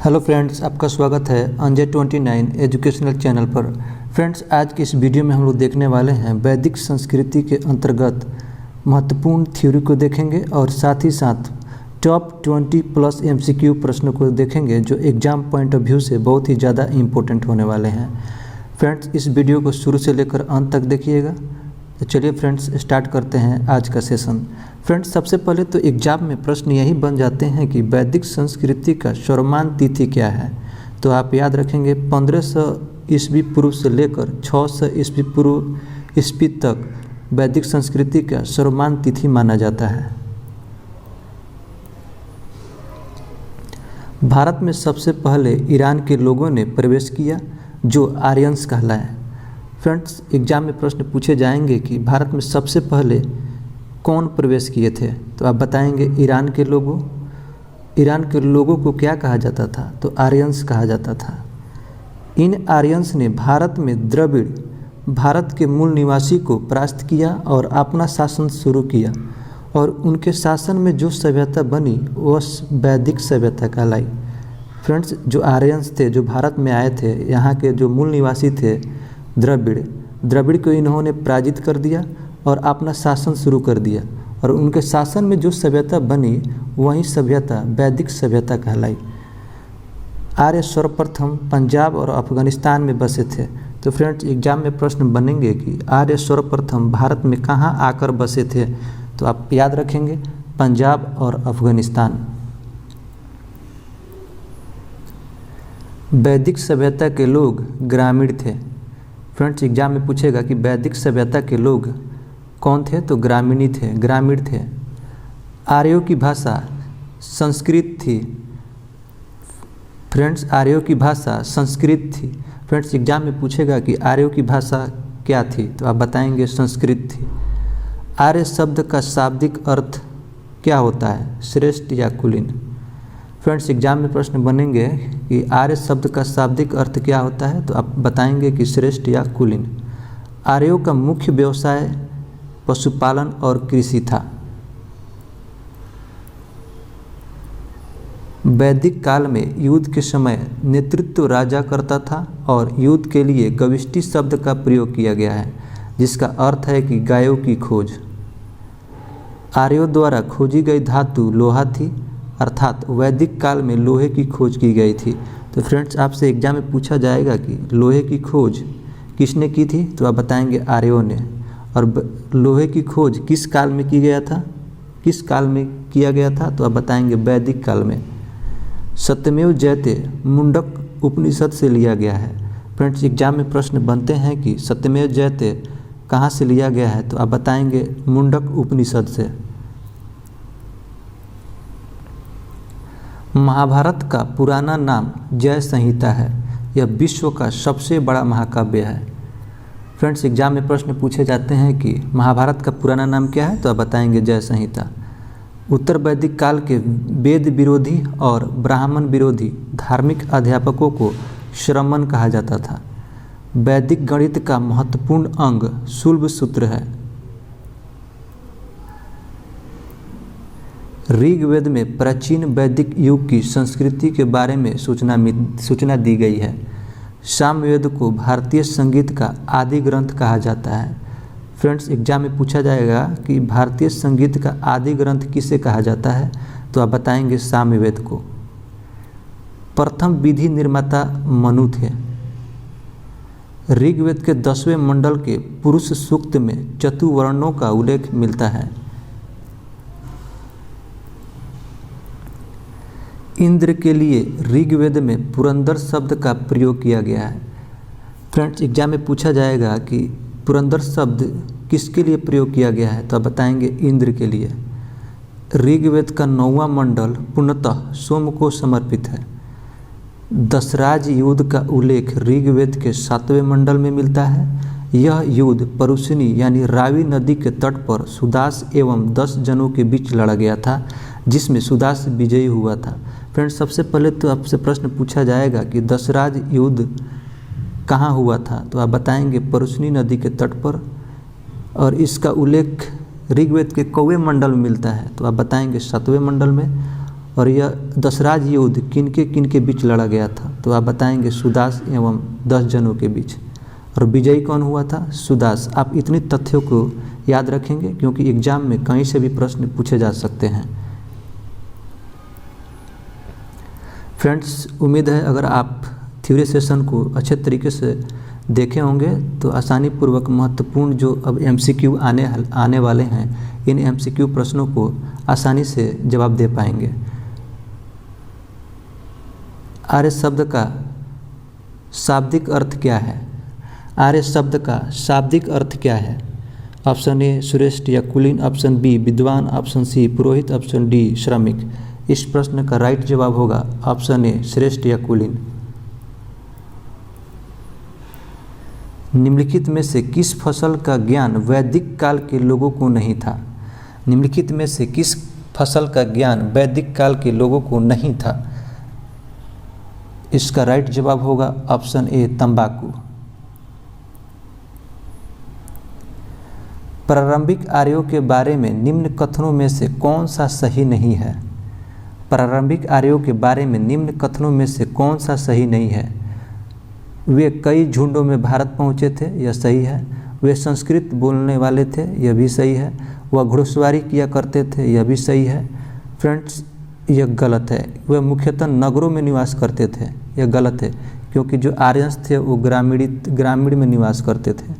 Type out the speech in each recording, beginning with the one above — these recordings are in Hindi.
हेलो फ्रेंड्स, आपका स्वागत है अंजय 29 एजुकेशनल चैनल पर। फ्रेंड्स, आज की इस वीडियो में हम लोग देखने वाले हैं वैदिक संस्कृति के अंतर्गत महत्वपूर्ण थ्योरी को देखेंगे और साथ ही साथ टॉप 20+ MCQ प्रश्नों को देखेंगे जो एग्ज़ाम पॉइंट ऑफ व्यू से बहुत ही ज़्यादा इम्पोर्टेंट होने वाले हैं। फ्रेंड्स, इस वीडियो को शुरू से लेकर अंत तक देखिएगा। तो चलिए फ्रेंड्स, स्टार्ट करते हैं आज का सेशन। फ्रेंड्स, सबसे पहले तो एग्जाम में प्रश्न यही बन जाते हैं कि वैदिक संस्कृति का सर्वमान्य तिथि क्या है। तो आप याद रखेंगे 1500 ईस्वी पूर्व से लेकर 600 ईस्वी पूर्व ईस्वी तक वैदिक संस्कृति का सर्वमान्य तिथि माना जाता है। भारत में सबसे पहले ईरान के लोगों ने प्रवेश किया जो आर्यंस कहलाए। फ्रेंड्स, एग्जाम में प्रश्न पूछे जाएंगे कि भारत में सबसे पहले कौन प्रवेश किए थे, तो आप बताएंगे ईरान के लोगों। ईरान के लोगों को क्या कहा जाता था, तो आर्यंस कहा जाता था। इन आर्यंस ने भारत में द्रविड़ भारत के मूल निवासी को परास्त किया और अपना शासन शुरू किया और उनके शासन में जो सभ्यता बनी वह वैदिक सभ्यता कहलाई। फ्रेंड्स, जो आर्यंस थे जो भारत में आए थे, यहाँ के जो मूल निवासी थे द्रविड़ को इन्होंने पराजित कर दिया और अपना शासन शुरू कर दिया और उनके शासन में जो सभ्यता बनी वही सभ्यता वैदिक सभ्यता कहलाई। आर्य सर्वप्रथम पंजाब और अफगानिस्तान में बसे थे। तो फ्रेंड्स, एग्जाम में प्रश्न बनेंगे कि आर्य सर्वप्रथम भारत में कहाँ आकर बसे थे, तो आप याद रखेंगे पंजाब और अफगानिस्तान। वैदिक सभ्यता के लोग ग्रामीण थे। फ्रेंड्स, एग्जाम में पूछेगा कि वैदिक सभ्यता के लोग कौन थे, तो ग्रामीण थे। आर्यों की भाषा संस्कृत थी। फ्रेंड्स, आर्यों की भाषा संस्कृत थी। फ्रेंड्स, एग्जाम में पूछेगा कि आर्यों की भाषा क्या थी, तो आप बताएंगे संस्कृत थी। आर्य शब्द का शाब्दिक अर्थ क्या होता है, श्रेष्ठ या कुलीन। फ्रेंड्स, एग्जाम में प्रश्न बनेंगे कि आर्य शब्द का शाब्दिक अर्थ क्या होता है, तो आप बताएंगे कि श्रेष्ठ या कुलीन। आर्यों का मुख्य व्यवसाय पशुपालन और कृषि था। वैदिक काल में युद्ध के समय नेतृत्व राजा करता था और युद्ध के लिए गविष्टि शब्द का प्रयोग किया गया है जिसका अर्थ है कि गायों की खोज। आर्यों द्वारा खोजी गई धातु लोहा थी, अर्थात वैदिक काल में लोहे की खोज की गई थी। तो फ्रेंड्स, आपसे एग्जाम में पूछा जाएगा कि लोहे की खोज किसने की थी, तो आप बताएंगे आर्यों ने। और लोहे की खोज किस काल में की गया था, किस काल में किया गया था, तो आप बताएंगे वैदिक काल में। सत्यमेव जयते मुंडक उपनिषद से लिया गया है। फ्रेंड्स, एग्जाम में प्रश्न बनते हैं कि सत्यमेव जयते कहाँ से लिया गया है, तो आप बताएंगे मुंडक उपनिषद से। महाभारत का पुराना नाम जय संहिता है। यह विश्व का सबसे बड़ा महाकाव्य है। फ्रेंड्स, एग्जाम में प्रश्न पूछे जाते हैं कि महाभारत का पुराना नाम क्या है, तो आप बताएंगे जय संहिता। उत्तर वैदिक काल के वेद विरोधी और ब्राह्मण विरोधी धार्मिक अध्यापकों को श्रमण कहा जाता था। वैदिक गणित का महत्वपूर्ण अंग शुल्ब सूत्र है। ऋग्वेद में प्राचीन वैदिक युग की संस्कृति के बारे में सूचना दी गई है। सामवेद को भारतीय संगीत का आदि ग्रंथ कहा जाता है। फ्रेंड्स, एग्जाम में पूछा जाएगा कि भारतीय संगीत का आदि ग्रंथ किसे कहा जाता है, तो आप बताएंगे सामवेद को। प्रथम विधि निर्माता मनु थे। ऋग्वेद के 10वें मंडल के पुरुष सूक्त में चतुर्वर्णों का उल्लेख मिलता है। इंद्र के लिए ऋग्वेद में पुरंदर शब्द का प्रयोग किया गया है। फ्रेंड्स, एग्जाम में पूछा जाएगा कि पुरंदर शब्द किसके लिए प्रयोग किया गया है, तो आप बताएंगे इंद्र के लिए। ऋग्वेद का 9वां मंडल पूर्णतः सोम को समर्पित है। दशराज युद्ध का उल्लेख ऋग्वेद के 7वें मंडल में मिलता है। यह युद्ध परुषिनी यानी रावी नदी के तट पर सुदास एवं 10 जनों के बीच लड़ा गया था जिसमें सुदास विजयी हुआ था। फ्रेंड्स, सबसे पहले तो आपसे प्रश्न पूछा जाएगा कि दशराज युद्ध कहाँ हुआ था, तो आप बताएंगे परुषिनी नदी के तट पर और इसका उल्लेख ऋग्वेद के कौवे मंडल में मिलता है, तो आप बताएंगे 7वें मंडल में। और यह दशराज युद्ध किनके बीच लड़ा गया था? तो आप बताएंगे सुदास एवं 10 जनों के बीच। और विजयी कौन हुआ था? सुदास। आप इतनी तथ्यों को याद रखेंगे क्योंकि एग्जाम में कहीं से भी प्रश्न पूछे जा सकते हैं। फ्रेंड्स, उम्मीद है अगर आप थ्योरी सेशन को अच्छे तरीके से देखे होंगे तो आसानी पूर्वक महत्वपूर्ण जो अब MCQ आने वाले हैं, इन MCQ प्रश्नों को आसानी से जवाब दे पाएंगे। आर्य शब्द का शाब्दिक अर्थ क्या है? आर्य शब्द का शाब्दिक अर्थ क्या है? ऑप्शन ए श्रेष्ठ या कुलीन, ऑप्शन बी विद्वान, ऑप्शन सी पुरोहित, ऑप्शन डी श्रमिक। इस प्रश्न का राइट जवाब होगा ऑप्शन ए श्रेष्ठ या कुलीन। निम्नलिखित में से किस फसल का ज्ञान वैदिक काल के लोगों को नहीं था? निम्नलिखित में से किस फसल का ज्ञान वैदिक काल के लोगों को नहीं था? इसका राइट जवाब होगा ऑप्शन ए तंबाकू। प्रारंभिक आर्यों के बारे में निम्न कथनों में से कौन सा सही नहीं है? प्रारंभिक आर्यों के बारे में निम्न कथनों में से कौन सा सही नहीं है? वे कई झुंडों में भारत पहुंचे थे, यह सही है। वे संस्कृत बोलने वाले थे, यह भी सही है। वह घुड़सवारी किया करते थे, यह भी सही है। फ्रेंड्स, यह गलत है। वे मुख्यतः नगरों में निवास करते थे, यह गलत है क्योंकि जो आर्यंस थे वो ग्रामीण में निवास करते थे।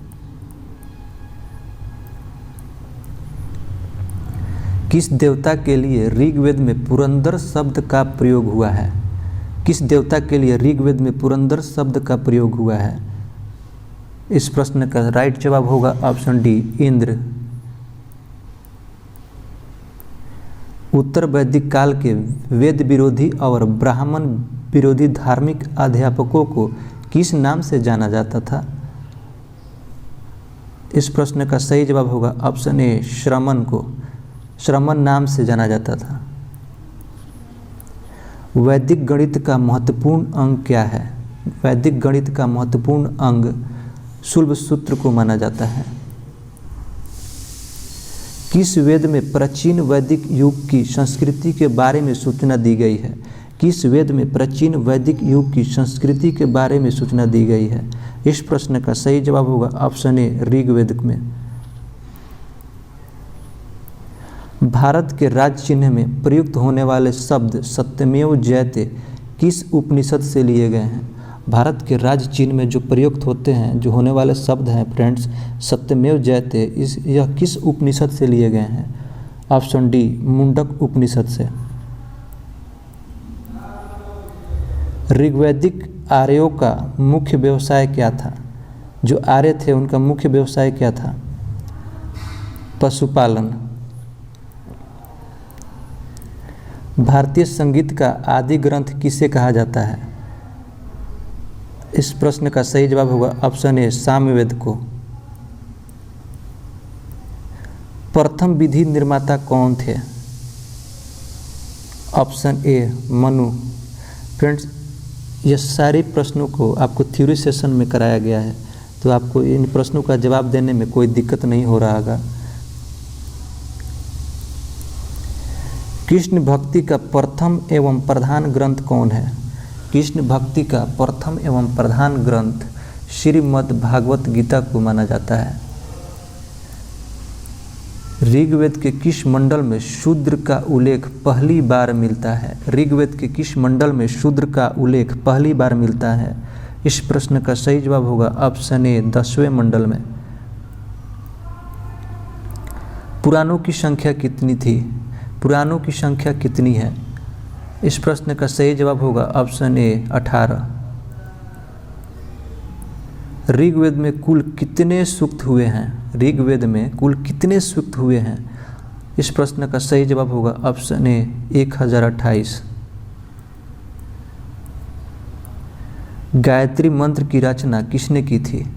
किस देवता के लिए ऋग्वेद में पुरंदर शब्द का प्रयोग हुआ है? किस देवता के लिए ऋग्वेद में पुरंदर शब्द का प्रयोग हुआ है? इस प्रश्न का राइट जवाब होगा ऑप्शन डी इंद्र। उत्तर वैदिक काल के वेद विरोधी और ब्राह्मण विरोधी धार्मिक अध्यापकों को किस नाम से जाना जाता था? इस प्रश्न का सही जवाब होगा ऑप्शन ए श्रमण को श्रमण नाम से जाना जाता था। वैदिक गणित का महत्वपूर्ण अंग क्या है? वैदिक गणित का महत्वपूर्ण अंग शुल्ब सूत्र को माना जाता है। किस वेद में प्राचीन वैदिक युग की संस्कृति के बारे में सूचना दी गई है? किस वेद में प्राचीन वैदिक युग की संस्कृति के बारे में सूचना दी गई है? इस प्रश्न का सही जवाब होगा ऑप्शन ए ऋग्वेद में। भारत के राज्य चिन्ह में प्रयुक्त होने वाले शब्द सत्यमेव जयते किस उपनिषद से लिए गए हैं? भारत के राज्य चिन्ह में जो प्रयुक्त होते हैं, जो होने वाले शब्द हैं फ्रेंड्स, सत्यमेव जयते, यह किस उपनिषद से लिए गए हैं? ऑप्शन डी मुंडक उपनिषद से। ऋग्वैदिक आर्यों का मुख्य व्यवसाय क्या था? जो आर्य थे उनका मुख्य व्यवसाय क्या था? पशुपालन। भारतीय संगीत का आदि ग्रंथ किसे कहा जाता है? इस प्रश्न का सही जवाब होगा ऑप्शन ए सामवेद को। प्रथम विधि निर्माता कौन थे? Option A Manu. फ्रेंड्स, ये सारे प्रश्नों को आपको थ्योरी सेशन में कराया गया है, तो आपको इन प्रश्नों का जवाब देने में कोई दिक्कत नहीं हो रहा होगा। कृष्ण भक्ति का प्रथम एवं प्रधान ग्रंथ कौन है? कृष्ण भक्ति का प्रथम एवं प्रधान ग्रंथ श्रीमद् भागवत गीता को माना जाता है। ऋग्वेद के किस मंडल में शूद्र का उल्लेख पहली बार मिलता है? ऋग्वेद के किस मंडल में शूद्र का उल्लेख पहली बार मिलता है? इस प्रश्न का सही जवाब होगा ऑप्शन ए 10वें मंडल में। पुराणों की संख्या कितनी थी? पुराणों की संख्या कितनी है? इस प्रश्न का सही जवाब होगा ऑप्शन ए 18। ऋग्वेद में कुल कितने सूक्त हुए हैं? ऋग्वेद में कुल कितने सूक्त हुए हैं? इस प्रश्न का सही जवाब होगा ऑप्शन ए 1028। गायत्री मंत्र की रचना किसने की थी?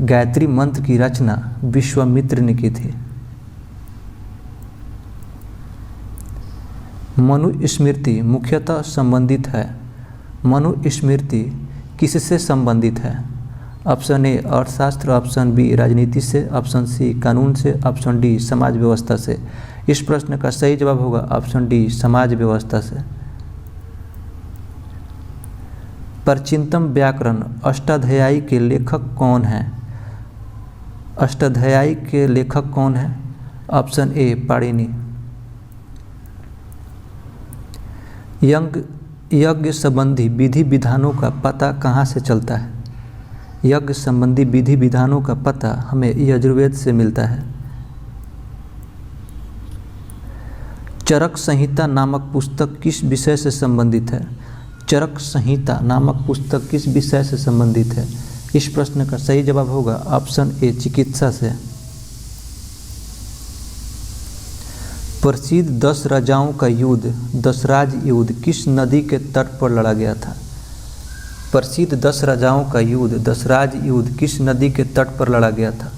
गायत्री मंत्र की रचना विश्वामित्र ने की थी। मनुस्मृति मुख्यतः संबंधित है। मनुस्मृति किससे संबंधित है? ऑप्शन ए अर्थशास्त्र, ऑप्शन बी राजनीति से, ऑप्शन सी कानून से, ऑप्शन डी समाज व्यवस्था से। इस प्रश्न का सही जवाब होगा ऑप्शन डी, समाज व्यवस्था से। प्राचीनतम व्याकरण अष्टाध्यायी के लेखक कौन हैं? अष्टाध्यायी के लेखक कौन हैं? Option A, Panini. यज्ञ संबंधी विधि विधानों का पता कहाँ से चलता है? यज्ञ संबंधी विधि विधानों का पता हमें यजुर्वेद से मिलता है। चरक संहिता नामक पुस्तक किस विषय से संबंधित है? चरक संहिता नामक पुस्तक किस विषय से संबंधित है? इस प्रश्न का सही जवाब होगा ऑप्शन ए, चिकित्सा से। प्रसिद्ध 10 राजाओं का युद्ध दशराज युद्ध किस नदी के तट पर लड़ा गया था? प्रसिद्ध 10 राजाओं का युद्ध दशराज युद्ध किस नदी के तट पर लड़ा गया था?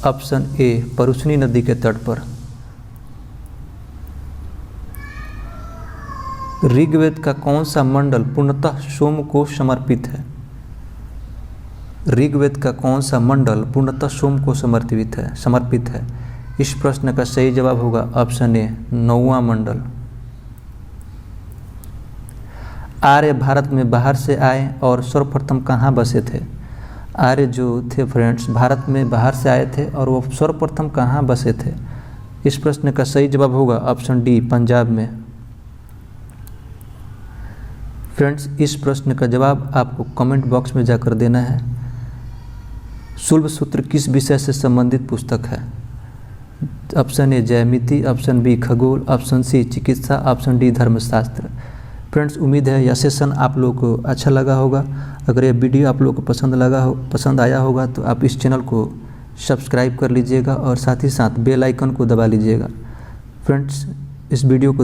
ऑप्शन ए, परुशनी नदी के तट पर। ऋग्वेद का कौन सा मंडल पूर्णतः सोम को समर्पित है? ऋग्वेद का कौन सा मंडल पूर्णतः सोम को समर्पित है? इस प्रश्न का सही जवाब होगा ऑप्शन ए, 9वां मंडल। आर्य भारत में बाहर से आए और सर्वप्रथम कहाँ बसे थे? आर्य जो थे फ्रेंड्स, भारत में बाहर से आए थे और वो सर्वप्रथम कहाँ बसे थे? इस प्रश्न का सही जवाब होगा ऑप्शन डी, पंजाब में। फ्रेंड्स, इस प्रश्न का जवाब आपको कमेंट बॉक्स में जाकर देना है। शुल्ब सूत्र किस विषय से संबंधित पुस्तक है? ऑप्शन ए, ज्यामिति, ऑप्शन बी, खगोल, ऑप्शन सी, चिकित्सा, ऑप्शन डी, धर्मशास्त्र। फ्रेंड्स, उम्मीद है यह सेशन आप लोगों को अच्छा लगा होगा। अगर यह वीडियो आप लोगों को पसंद आया होगा तो आप इस चैनल को सब्सक्राइब कर लीजिएगा और साथ ही साथ बेल आइकन को दबा लीजिएगा। फ्रेंड्स, इस वीडियो को